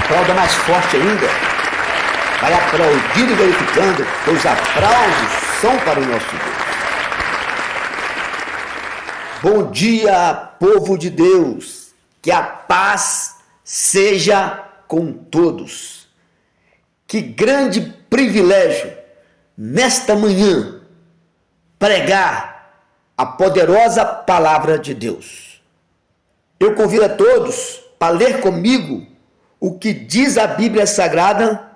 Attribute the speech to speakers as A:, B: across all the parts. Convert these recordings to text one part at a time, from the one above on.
A: Aplauda mais forte ainda. Vai aplaudindo e verificando, pois os aplausos são para o nosso Deus. Bom dia, povo de Deus. Que a paz seja com todos. Que grande privilégio, nesta manhã, pregar a poderosa palavra de Deus. Eu convido a todos para ler comigo o que diz a Bíblia Sagrada,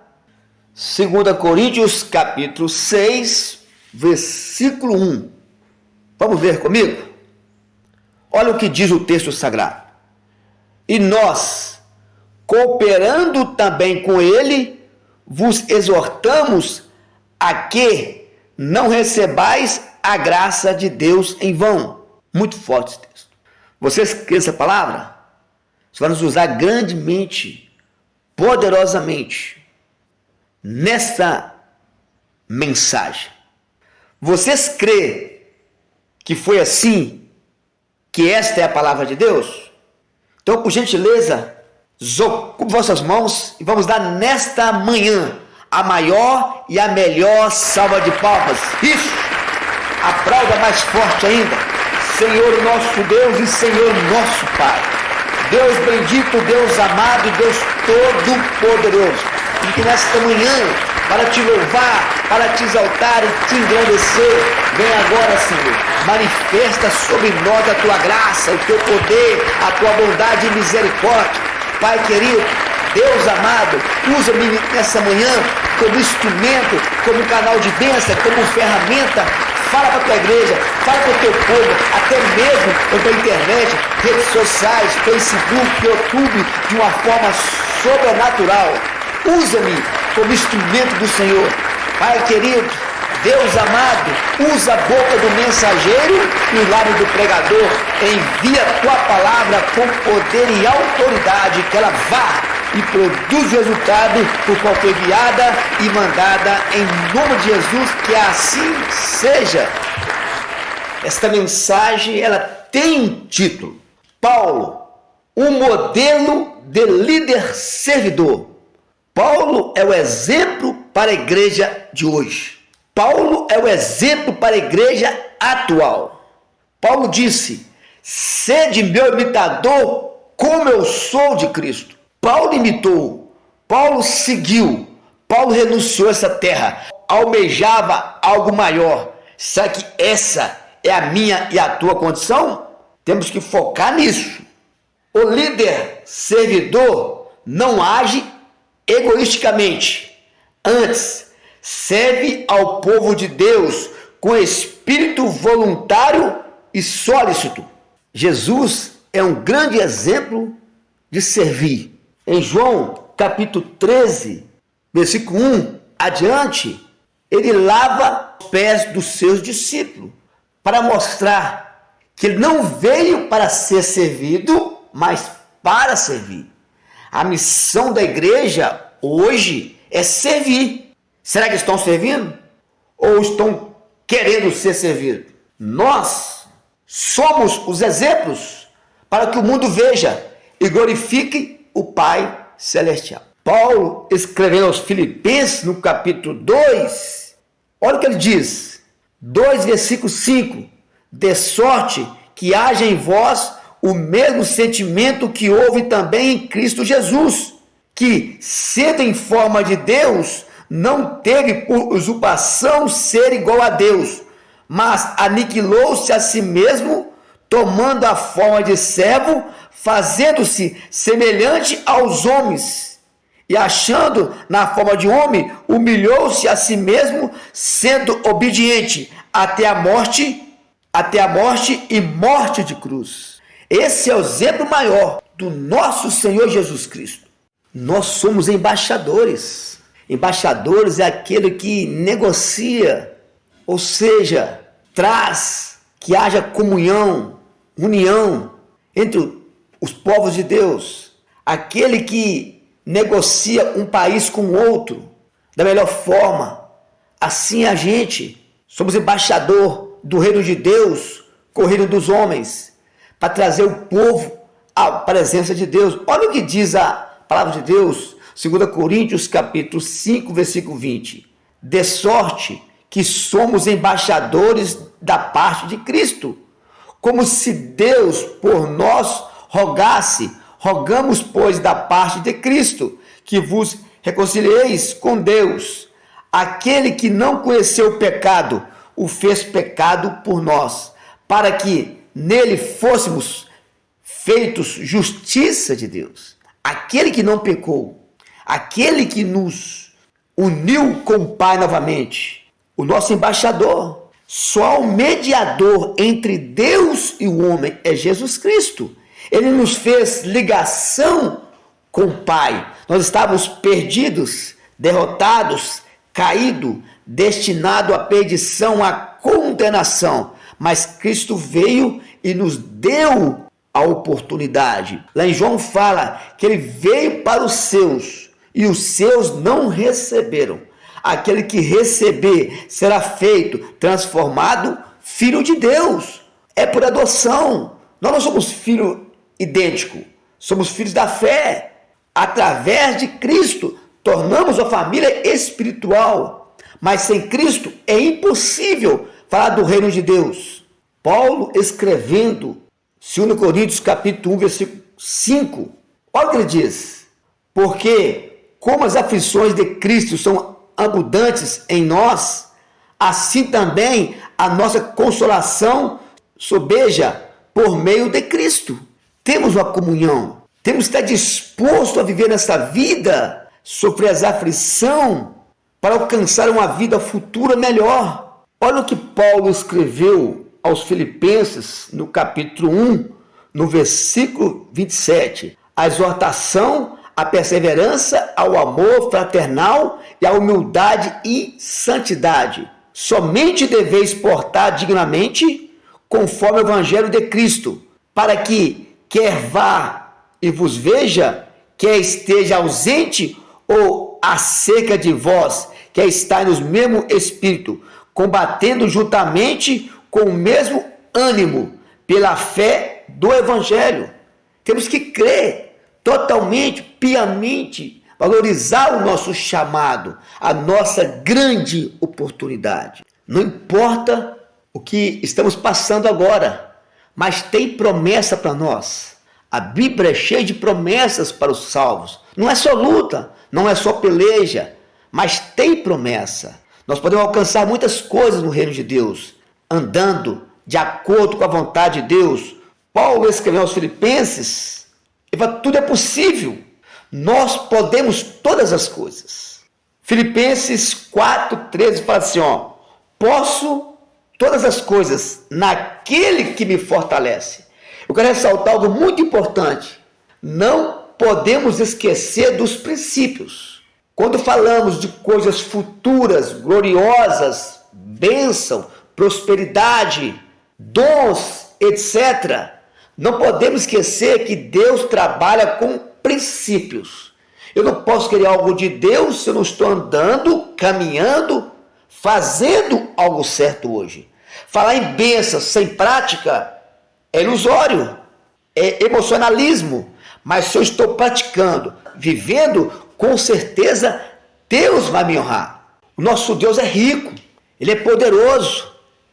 A: 2 Coríntios capítulo 6, versículo 1. Vamos ver comigo? Olha o que diz o texto sagrado. E nós, cooperando também com ele, vos exortamos a que não recebais a graça de Deus em vão. Muito forte esse texto. Vocês creem essa palavra? Você vai nos usar grandemente, poderosamente, nessa mensagem. Vocês creem que foi assim, que esta é a palavra de Deus? Então, por gentileza, ocupe vossas mãos e vamos dar nesta manhã a maior e a melhor salva de palmas. Isso! Aplauda mais forte ainda. Senhor nosso Deus e Senhor nosso Pai. Deus bendito, Deus amado, Deus todo-poderoso. E que nesta manhã, para te louvar, para te exaltar e te engrandecer, vem agora, Senhor, manifesta sobre nós a tua graça, o teu poder, a tua bondade e misericórdia. Pai querido, Deus amado, usa-me nessa manhã como instrumento, como canal de bênção, como ferramenta. Fala para a tua igreja, fala para o teu povo, até mesmo pela internet, redes sociais, Facebook, YouTube, de uma forma sobrenatural. Usa-me como instrumento do Senhor. Pai querido, Deus amado, usa a boca do mensageiro e o lábio do pregador. Envia a tua palavra com poder e autoridade, que ela vá e produz resultado por qual foi enviada e mandada em nome de Jesus, que assim seja. Esta mensagem, ela tem um título: Paulo, um modelo de líder servidor. Paulo é o exemplo para a igreja de hoje. Paulo é o exemplo para a igreja atual. Paulo disse: sede meu imitador, como eu sou de Cristo. Paulo imitou, Paulo seguiu, Paulo renunciou a essa terra, almejava algo maior. Será que essa é a minha e a tua condição? Temos que focar nisso. O líder servidor não age egoisticamente, antes serve ao povo de Deus com espírito voluntário e solícito. Jesus é um grande exemplo de servir. Em João capítulo 13, versículo 1 adiante, ele lava os pés dos seus discípulos para mostrar que ele não veio para ser servido, mas para servir. A missão da igreja hoje é servir. Será que estão servindo? Ou estão querendo ser servidos? Nós somos os exemplos para que o mundo veja e glorifique o Pai Celestial. Paulo, escrevendo aos Filipenses, no capítulo 2, olha o que ele diz. 2, versículo 5. De sorte que haja em vós o mesmo sentimento que houve também em Cristo Jesus, que, sendo em forma de Deus, não teve por usurpação ser igual a Deus, mas aniquilou-se a si mesmo, tomando a forma de servo, fazendo-se semelhante aos homens, e achando na forma de homem, humilhou-se a si mesmo, sendo obediente até a morte e morte de cruz. Esse é o exemplo maior do nosso Senhor Jesus Cristo. Nós somos embaixadores. Embaixadores é aquele que negocia, ou seja, traz que haja comunhão, união entre os povos de Deus. Aquele que negocia um país com outro da melhor forma. Assim a gente somos embaixador do reino de Deus com o reino dos homens, para trazer o povo à presença de Deus. Olha o que diz a palavra de Deus 2 Coríntios capítulo 5, versículo 20. De sorte que somos embaixadores da parte de Cristo, como se Deus por nós rogasse. Rogamos, pois, da parte de Cristo, que vos reconcilieis com Deus. Aquele que não conheceu o pecado, o fez pecado por nós, para que nele fôssemos feitos justiça de Deus. Aquele que não pecou, aquele que nos uniu com o Pai novamente, o nosso embaixador. Só o mediador entre Deus e o homem é Jesus Cristo. Ele nos fez ligação com o Pai. Nós estávamos perdidos, derrotados, caídos, destinados à perdição, à condenação. Mas Cristo veio e nos deu a oportunidade. Lá em João fala que ele veio para os seus e os seus não receberam. Aquele que receber será feito, transformado, filho de Deus. É por adoção. Nós não somos filhos idênticos, somos filhos da fé. Através de Cristo, tornamos a família espiritual. Mas sem Cristo é impossível falar do reino de Deus. Paulo escrevendo 2 Coríntios capítulo 1, versículo 5. Olha o que ele diz. Porque como as aflições de Cristo são abundantes em nós, assim também a nossa consolação sobeja por meio de Cristo. Temos uma comunhão, temos que estar disposto a viver nessa vida, sofrer as aflições para alcançar uma vida futura melhor. Olha o que Paulo escreveu aos Filipenses no capítulo 1, no versículo 27. A exortação, a perseverança, ao amor fraternal e à humildade e santidade. Somente deveis portar dignamente conforme o evangelho de Cristo, para que, quer vá e vos veja, quer esteja ausente ou acerca de vós, quer estar no mesmo espírito, combatendo juntamente com o mesmo ânimo, pela fé do evangelho. Temos que crer totalmente, piamente, valorizar o nosso chamado, a nossa grande oportunidade. Não importa o que estamos passando agora, mas tem promessa para nós. A Bíblia é cheia de promessas para os salvos. Não é só luta, não é só peleja, mas tem promessa. Nós podemos alcançar muitas coisas no reino de Deus, andando de acordo com a vontade de Deus. Paulo escreveu aos Filipenses, ele fala, tudo é possível. Nós podemos todas as coisas. Filipenses 4,13 fala assim, posso todas as coisas naquele que me fortalece. Eu quero ressaltar algo muito importante. Não podemos esquecer dos princípios. Quando falamos de coisas futuras, gloriosas, bênção, prosperidade, dons, etc., não podemos esquecer que Deus trabalha com princípios. Eu não posso querer algo de Deus se eu não estou andando, caminhando, fazendo algo certo hoje. Falar em bênçãos sem prática é ilusório, é emocionalismo. Mas se eu estou praticando, vivendo, com certeza Deus vai me honrar. O nosso Deus é rico, Ele é poderoso,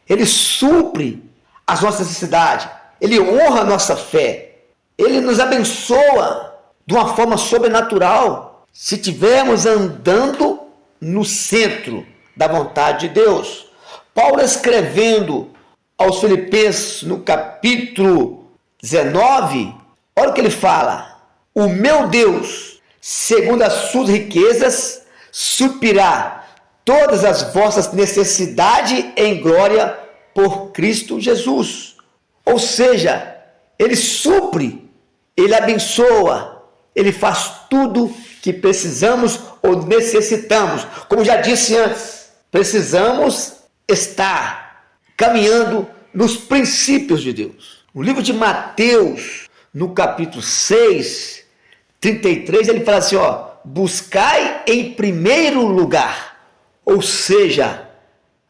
A: Ele supre as nossas necessidades, Ele honra a nossa fé, Ele nos abençoa de uma forma sobrenatural, se estivermos andando no centro da vontade de Deus. Paulo escrevendo aos Filipenses no capítulo 19, olha o que ele fala. O meu Deus, segundo as suas riquezas, suprirá todas as vossas necessidades em glória por Cristo Jesus. Ou seja, Ele supre, Ele abençoa, Ele faz tudo que precisamos ou necessitamos. Como já disse antes, precisamos estar caminhando nos princípios de Deus. No livro de Mateus, no capítulo 6, 33, ele fala assim, buscai em primeiro lugar. Ou seja,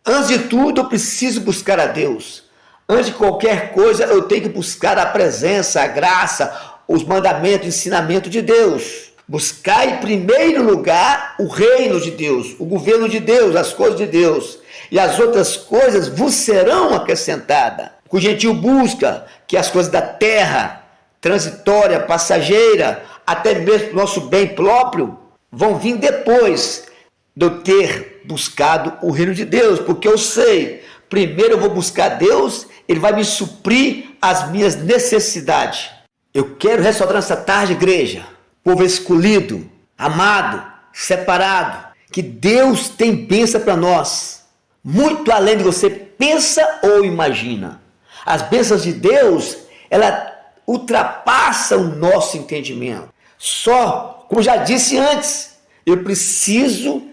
A: antes de tudo eu preciso buscar a Deus. Antes de qualquer coisa eu tenho que buscar a presença, a graça, os mandamentos, o ensinamento de Deus. Buscar em primeiro lugar o reino de Deus, o governo de Deus, as coisas de Deus, e as outras coisas vos serão acrescentadas. O gentio busca que as coisas da terra, transitória, passageira, até mesmo o nosso bem próprio, vão vir depois de eu ter buscado o reino de Deus, porque eu sei, primeiro eu vou buscar Deus, Ele vai me suprir as minhas necessidades. Eu quero ressaltar nessa tarde, igreja, povo escolhido, amado, separado, que Deus tem bênção para nós, muito além de você pensa ou imagina. As bênçãos de Deus, ela ultrapassa o nosso entendimento. Só, como já disse antes, eu preciso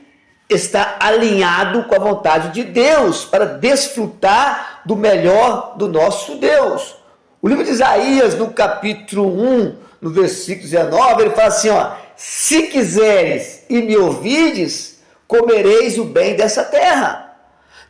A: estar alinhado com a vontade de Deus para desfrutar do melhor do nosso Deus. O livro de Isaías, no capítulo 1, no versículo 19, ele fala assim, se quiseres e me ouvides, comereis o bem dessa terra.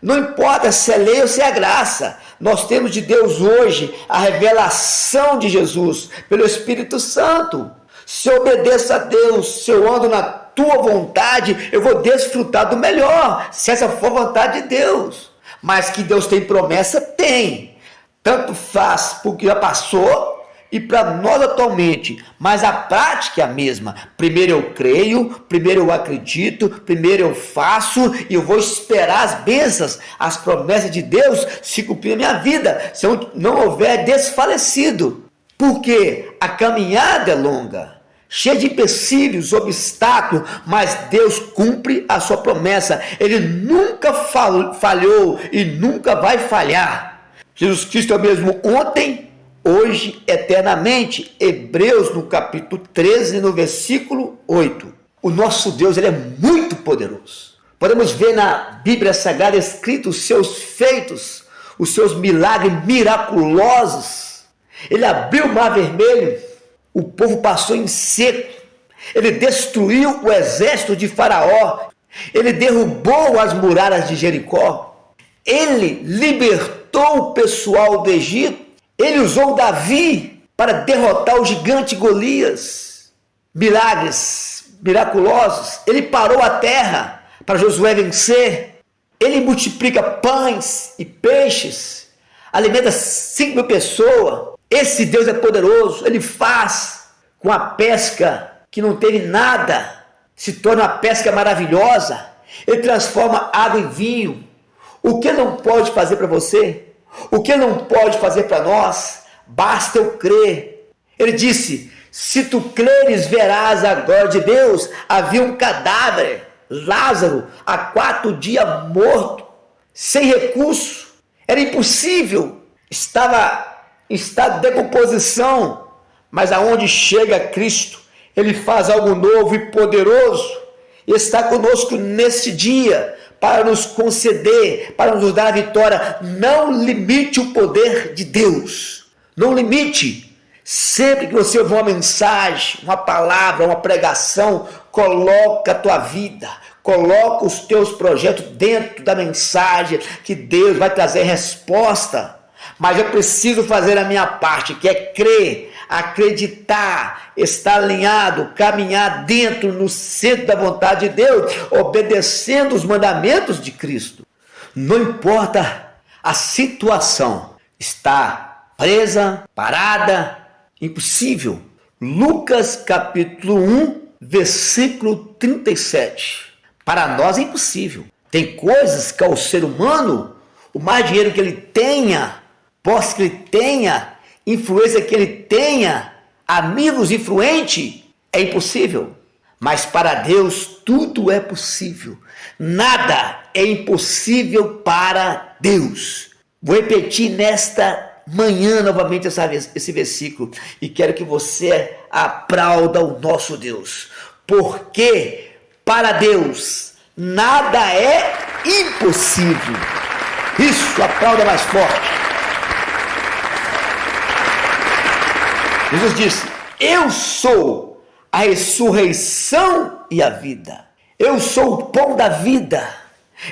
A: Não importa se é lei ou se é graça, nós temos de Deus hoje a revelação de Jesus pelo Espírito Santo. Se eu obedeço a Deus, se eu ando na tua vontade, eu vou desfrutar do melhor, se essa for a vontade de Deus. Mas que Deus tem promessa, tem. Tanto faz porque já passou e para nós atualmente, mas a prática é a mesma. Primeiro eu creio, primeiro eu acredito, primeiro eu faço e eu vou esperar as bênçãos, as promessas de Deus se cumprir na minha vida, se eu não houver desfalecido. Porque a caminhada é longa, cheia de empecilhos, obstáculos, mas Deus cumpre a sua promessa. Ele nunca falhou e nunca vai falhar. Jesus Cristo é o mesmo ontem, hoje, eternamente. Hebreus, no capítulo 13, no versículo 8. O nosso Deus, ele é muito poderoso. Podemos ver na Bíblia Sagrada escrito os seus feitos, os seus milagres miraculosos. Ele abriu o mar vermelho, o povo passou em seco. Ele destruiu o exército de Faraó. Ele derrubou as muralhas de Jericó. Ele libertou o pessoal do Egito. Ele usou Davi para derrotar o gigante Golias. Milagres miraculosos. Ele parou a terra para Josué vencer. Ele multiplica pães e peixes. Alimenta 5.000 pessoas. Esse Deus é poderoso. Ele faz com a pesca que não teve nada, se torna uma pesca maravilhosa. Ele transforma água em vinho. O que não pode fazer para você? O que não pode fazer para nós? Basta eu crer. Ele disse, se tu creres, verás a glória de Deus. Havia um cadáver, Lázaro, há 4 dias morto, sem recurso. Era impossível. Estava em estado de decomposição. Mas aonde chega Cristo, Ele faz algo novo e poderoso. E está conosco neste dia, para nos conceder, para nos dar a vitória. Não limite o poder de Deus. Não limite. Sempre que você ouvir uma mensagem, uma palavra, uma pregação, coloca a tua vida, coloca os teus projetos dentro da mensagem, que Deus vai trazer resposta. Mas eu preciso fazer a minha parte, que é crer, acreditar, estar alinhado, caminhar dentro, no centro da vontade de Deus, obedecendo os mandamentos de Cristo. Não importa a situação, está presa, parada, impossível. Lucas capítulo 1, versículo 37. Para nós é impossível. Tem coisas que ao ser humano, o mais dinheiro que ele tenha, posse que ele tenha, influência que ele tenha, amigos influentes, é impossível. Mas para Deus tudo é possível. Nada é impossível para Deus. Vou repetir nesta manhã novamente esse versículo e quero que você aplauda o nosso Deus. Porque para Deus nada é impossível. Isso, aplauda mais forte. Jesus disse, eu sou a ressurreição e a vida. Eu sou o pão da vida.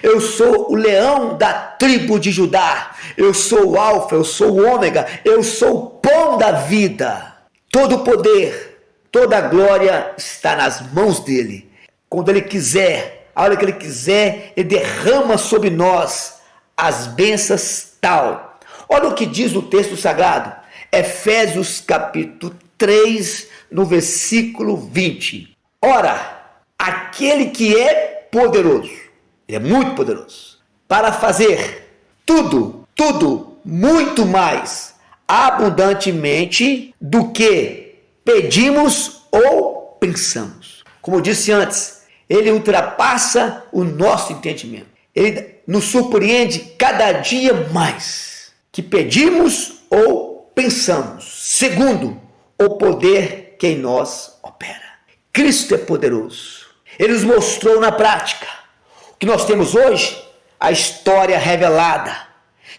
A: Eu sou o leão da tribo de Judá. Eu sou o alfa, eu sou o ômega. Eu sou o pão da vida. Todo o poder, toda a glória está nas mãos dele. Quando ele quiser, a hora que ele quiser, ele derrama sobre nós as bênçãos tal. Olha o que diz o texto sagrado, Efésios capítulo 3, no versículo 20. Ora, aquele que é poderoso, ele é muito poderoso, para fazer tudo, muito mais abundantemente do que pedimos ou pensamos. Como eu disse antes, ele ultrapassa o nosso entendimento. Ele nos surpreende cada dia mais que pedimos ou pensamos, segundo o poder que em nós opera. Cristo é poderoso. Ele nos mostrou na prática. O que nós temos hoje, a história revelada.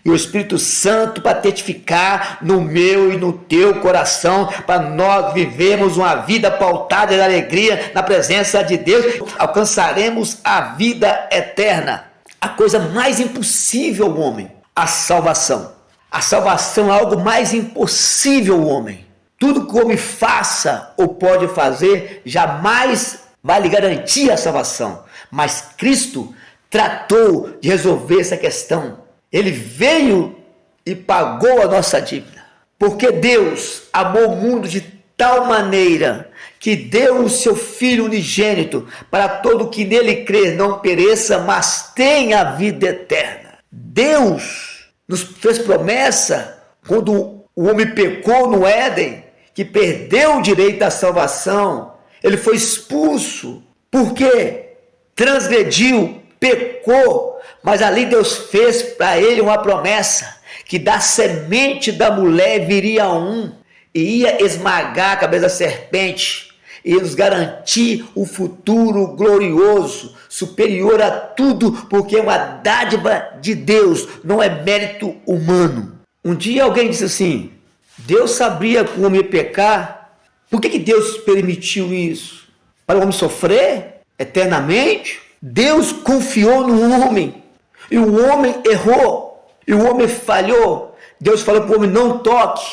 A: E o Espírito Santo para testificar no meu e no teu coração, para nós vivermos uma vida pautada de alegria na presença de Deus, alcançaremos a vida eterna. A coisa mais impossível ao homem, a salvação. A salvação é algo mais impossível ao homem. Tudo que o homem faça ou pode fazer, jamais vai lhe garantir a salvação. Mas Cristo tratou de resolver essa questão. Ele veio e pagou a nossa dívida. Porque Deus amou o mundo de tal maneira que deu o seu Filho unigênito para todo que nele crer não pereça, mas tenha a vida eterna. Deus nos fez promessa quando o homem pecou no Éden, que perdeu o direito à salvação. Ele foi expulso porque transgrediu, pecou, mas ali Deus fez para ele uma promessa, que da semente da mulher viria um, e ia esmagar a cabeça da serpente, e nos garantir o futuro glorioso, superior a tudo, porque é uma dádiva de Deus, não é mérito humano. Um dia alguém disse assim, Deus sabia que o homem ia pecar, por que Deus permitiu isso? Para o homem sofrer eternamente? Deus confiou no homem, e o homem errou, e o homem falhou. Deus falou para o homem, não toque,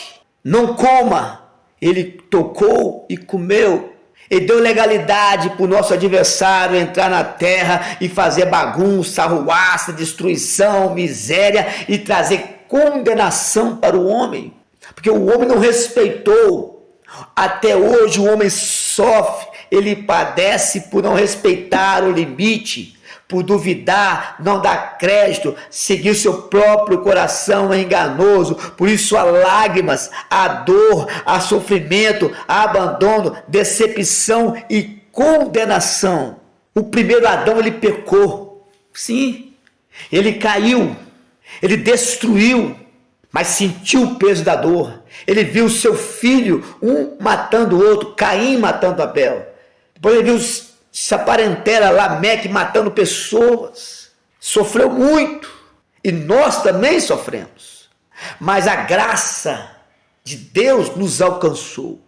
A: não coma. Ele tocou e comeu. Ele deu legalidade para o nosso adversário entrar na terra e fazer bagunça, arruaça, destruição, miséria e trazer condenação para o homem. Porque o homem não respeitou. Até hoje o homem sofre, ele padece por não respeitar o limite, por duvidar, não dar crédito, seguir seu próprio coração enganoso. Por isso há lágrimas, há dor, há sofrimento, há abandono, decepção e condenação. O primeiro Adão, ele pecou. Sim, ele caiu, ele destruiu, mas sentiu o peso da dor. Ele viu seu filho, um matando o outro, Caim matando Abel. Depois ele viu essa parentela, Lameque, matando pessoas. Sofreu muito. E nós também sofremos. Mas a graça de Deus nos alcançou.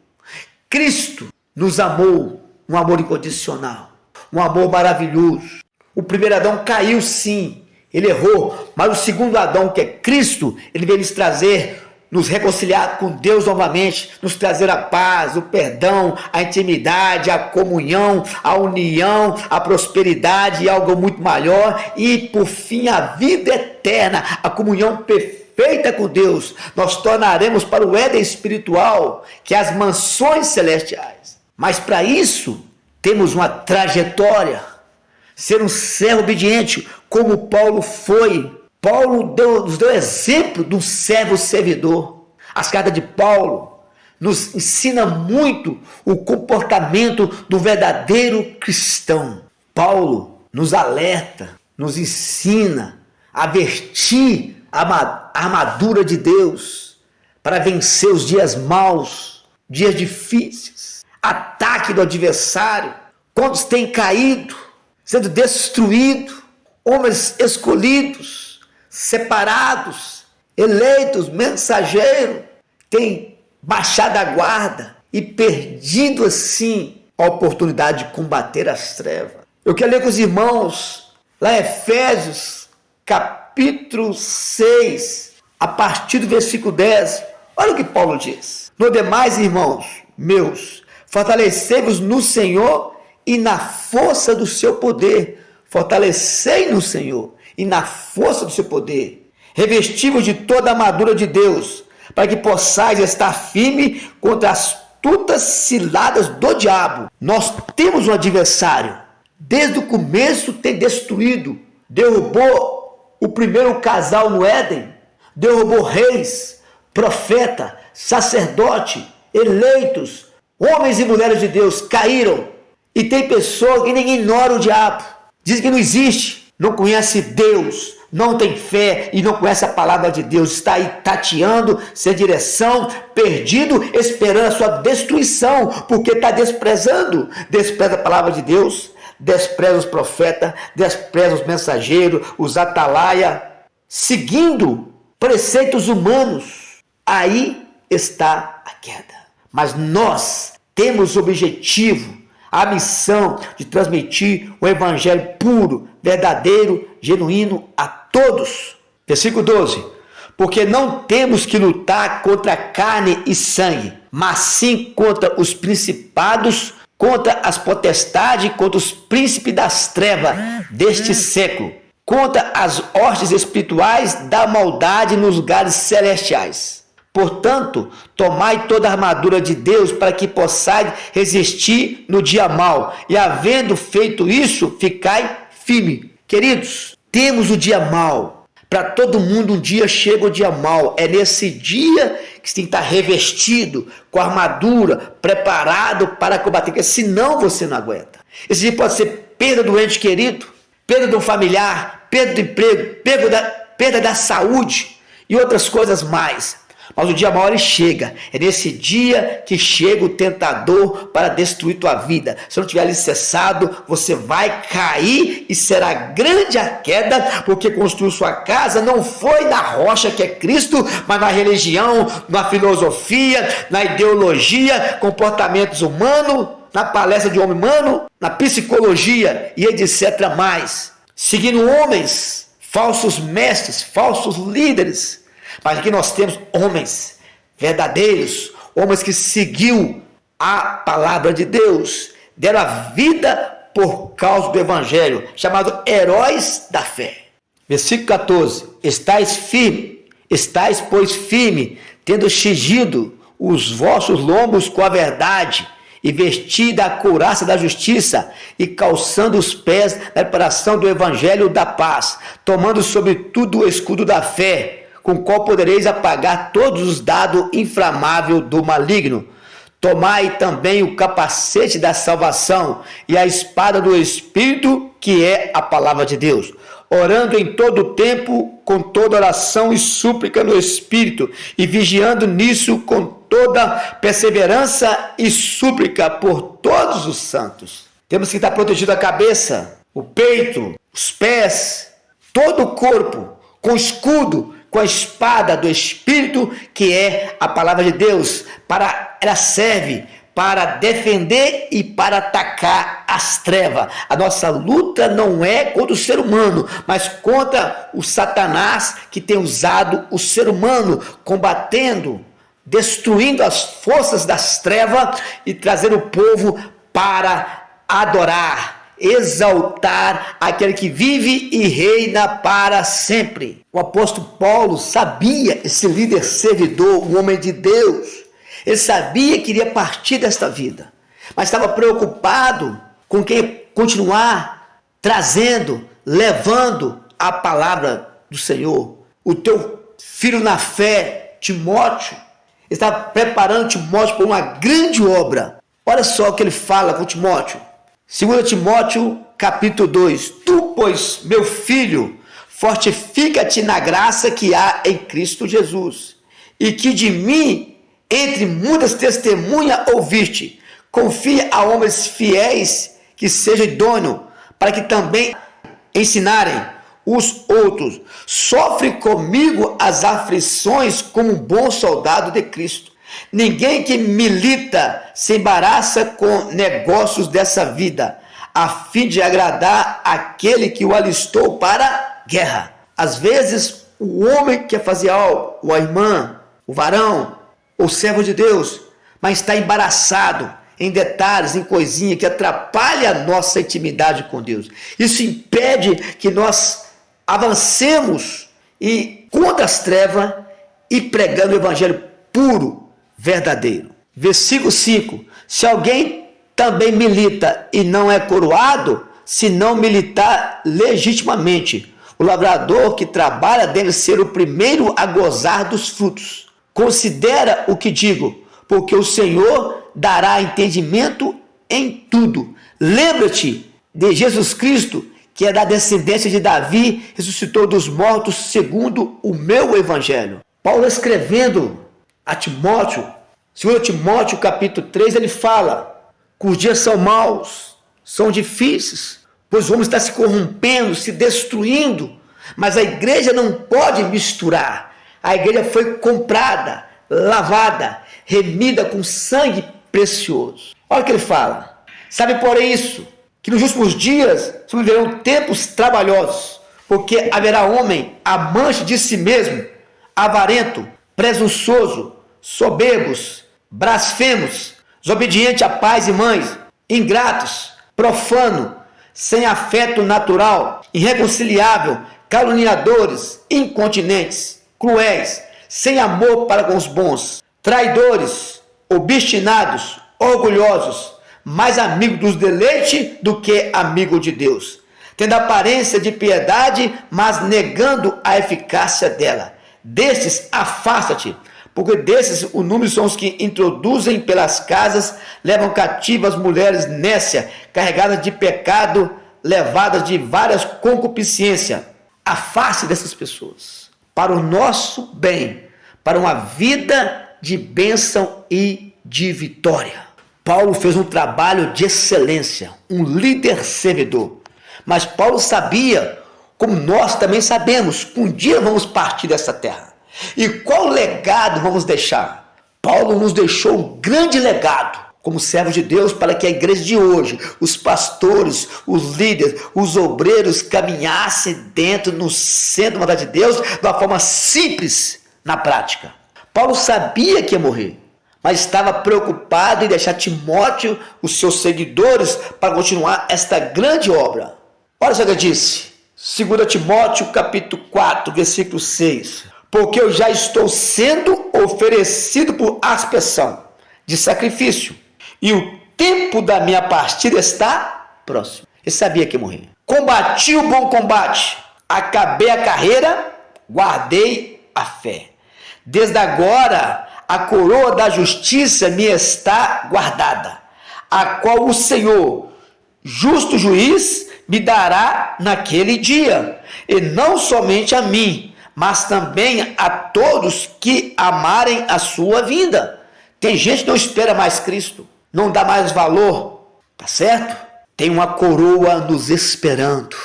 A: Cristo nos amou, um amor incondicional, um amor maravilhoso. O primeiro Adão caiu sim, ele errou, mas o segundo Adão, que é Cristo, ele veio nos trazer, nos reconciliar com Deus novamente, nos trazer a paz, o perdão, a intimidade, a comunhão, a união, a prosperidade e algo muito maior, e por fim a vida eterna, a comunhão perfeita com Deus. Nós tornaremos para o Éden espiritual, que é as mansões celestiais. Mas para isso temos uma trajetória, ser um servo obediente, como Paulo foi. Paulo nos deu exemplo de um servo servidor. As cartas de Paulo nos ensinam muito o comportamento do verdadeiro cristão. Paulo nos alerta, nos ensina a vestir a armadura de Deus para vencer os dias maus, dias difíceis, ataque do adversário. Quantos têm caído, sendo destruídos, homens escolhidos, separados, eleitos, mensageiros, têm baixado a guarda e perdido assim a oportunidade de combater as trevas. Eu quero ler com os irmãos lá em Efésios capítulo 6, a partir do versículo 10. Olha o que Paulo diz. No demais, irmãos meus, Fortalecei-vos no Senhor e na força do seu poder. Fortalecei no Senhor e na força do seu poder. Revesti-vos de toda a armadura de Deus, para que possais estar firme contra as astutas ciladas do diabo. Nós temos um adversário. Desde o começo tem destruído. Derrubou o primeiro casal no Éden. Derrubou reis, profeta, sacerdote, eleitos, homens e mulheres de Deus caíram. E tem pessoas que nem ignoram o diabo. Diz que não existe, não conhece Deus, não tem fé e não conhece a palavra de Deus. Está aí tateando, sem direção, perdido, esperando a sua destruição, porque está desprezando. Despreza a palavra de Deus, despreza os profetas, despreza os mensageiros, os atalaia, seguindo preceitos humanos. Aí está a queda. Mas nós temos o objetivo, a missão de transmitir o evangelho puro, verdadeiro, genuíno a todos. Versículo 12. Porque não temos que lutar contra carne e sangue, mas sim contra os principados, contra as potestades, contra os príncipes das trevas deste século, contra as hostes espirituais da maldade nos lugares celestiais. Portanto, tomai toda a armadura de Deus para que possais resistir no dia mau, e havendo feito isso, ficai firme. Queridos, temos o dia mau. Para todo mundo um dia chega o dia mau. É nesse dia que você tem que estar revestido com a armadura, preparado para combater, porque senão você não aguenta. Esse dia pode ser perda do ente querido, perda de um familiar, perda do emprego, perda da saúde e outras coisas mais. Mas o dia mau ele chega. É nesse dia que chega o tentador para destruir tua vida. Se não tiver alicerçado, você vai cair e será grande a queda, porque construiu sua casa não foi na rocha que é Cristo, mas na religião, na filosofia, na ideologia, comportamentos humanos, na palestra de homem humano, na psicologia e etc. mais. Seguindo homens, falsos mestres, falsos líderes. Mas aqui nós temos homens verdadeiros, homens que seguiu a palavra de Deus, deram a vida por causa do evangelho, chamado heróis da fé. Versículo 14. Estais, pois, firme, tendo cingido os vossos lombos com a verdade, e vestida a couraça da justiça, e calçando os pés na preparação do evangelho da paz, tomando sobretudo o escudo da fé, com o qual podereis apagar todos os dardos inflamáveis do maligno. Tomai também o capacete da salvação e a espada do Espírito, que é a palavra de Deus, orando em todo o tempo, com toda oração e súplica no Espírito, e vigiando nisso com toda perseverança e súplica por todos os santos. Temos que estar protegido a cabeça, o peito, os pés, todo o corpo, com escudo, com a espada do Espírito, que é a palavra de Deus. Ela serve para defender e para atacar as trevas. A nossa luta não é contra o ser humano, mas contra o Satanás, que tem usado o ser humano, combatendo, destruindo as forças das trevas e trazendo o povo para adorar, exaltar aquele que vive e reina para sempre. O apóstolo Paulo sabia, esse líder servidor, um homem de Deus, ele sabia que iria partir desta vida, mas estava preocupado com quem continuar trazendo, levando a palavra do Senhor. O teu filho na fé, Timóteo, estava preparando Timóteo para uma grande obra. Olha só o que ele fala com Timóteo. 2 Timóteo, capítulo 2. Tu, pois, meu filho, fortifica-te na graça que há em Cristo Jesus, e que de mim, entre muitas testemunhas, ouviste. Confia a homens fiéis que sejam idôneos, para que também ensinarem os outros. Sofre comigo as aflições como um bom soldado de Cristo. Ninguém que milita se embaraça com negócios dessa vida, a fim de agradar aquele que o alistou para a guerra. Às vezes, o homem quer fazer algo, ou a irmã, o varão, o servo de Deus, mas está embaraçado, em detalhes, em coisinha que atrapalha a nossa intimidade com Deus. Isso impede que nós avancemos e contra as trevas e pregando o evangelho puro, verdadeiro. Versículo 5. Se alguém também milita e não é coroado, se não militar legitimamente, o lavrador que trabalha deve ser o primeiro a gozar dos frutos. Considera o que digo, porque o Senhor dará entendimento em tudo. Lembra-te de Jesus Cristo, que é da descendência de Davi, ressuscitou dos mortos segundo o meu evangelho. Paulo escrevendo a Timóteo, 2 Timóteo capítulo 3, ele fala que os dias são maus, são difíceis, pois o homem está se corrompendo, se destruindo, mas a igreja não pode misturar. A igreja foi comprada, lavada, remida com sangue precioso. Olha o que ele fala. Sabe, porém, isso, que nos últimos dias sobrevirão tempos trabalhosos, porque haverá homem amante de si mesmo, avarento, presunçoso, soberbos, blasfemos, desobediente a pais e mães, ingratos, profano, sem afeto natural, irreconciliável, caluniadores, incontinentes, cruéis, sem amor para com os bons, traidores, obstinados, orgulhosos, mais amigo dos deleites do que amigo de Deus, tendo aparência de piedade, mas negando a eficácia dela. Destes afasta-te, porque desses o número são os que introduzem pelas casas, levam cativas mulheres nécias, carregadas de pecado, levadas de várias concupiscências. Afaste dessas pessoas, para o nosso bem, para uma vida de bênção e de vitória. Paulo fez um trabalho de excelência, um líder servidor. Mas Paulo sabia, como nós também sabemos, que um dia vamos partir dessa terra. E qual legado vamos deixar? Paulo nos deixou um grande legado como servo de Deus para que a igreja de hoje, os pastores, os líderes, os obreiros caminhassem dentro no centro da vontade de Deus de uma forma simples na prática. Paulo sabia que ia morrer, mas estava preocupado em deixar Timóteo, os seus seguidores, para continuar esta grande obra. Olha só o que disse, 2 Timóteo capítulo 4, versículo 6. Porque eu já estou sendo oferecido por aspersão de sacrifício, e o tempo da minha partida está próximo. Ele sabia que ia morrer. Combati o bom combate, acabei a carreira, guardei a fé. Desde agora, a coroa da justiça me está guardada, a qual o Senhor, justo juiz, me dará naquele dia, e não somente a mim, mas também a todos que amarem a sua vinda. Tem gente que não espera mais Cristo, não dá mais valor, tá certo? Tem uma coroa nos esperando.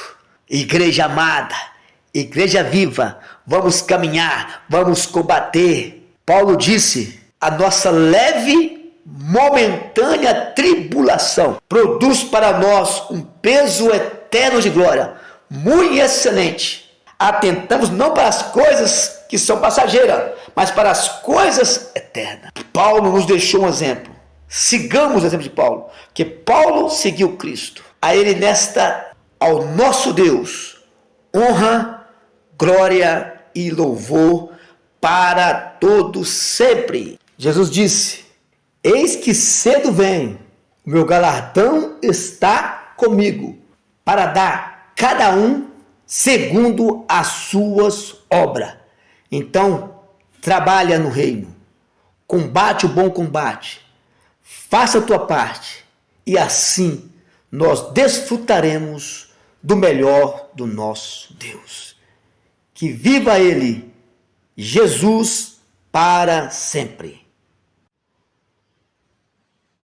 A: Igreja amada, igreja viva, vamos caminhar, vamos combater. Paulo disse, a nossa leve, momentânea tribulação produz para nós um peso eterno de glória, muito excelente. Atentamos não para as coisas que são passageiras, mas para as coisas eternas. Paulo nos deixou um exemplo. Sigamos o exemplo de Paulo, que Paulo seguiu Cristo. A ele ao nosso Deus, honra, glória e louvor para todos sempre. Jesus disse, eis que cedo vem, o meu galardão está comigo, para dar cada um segundo as suas obras. Então, trabalha no reino, combate o bom combate, faça a tua parte, e assim nós desfrutaremos do melhor do nosso Deus. Que viva Ele, Jesus, para sempre.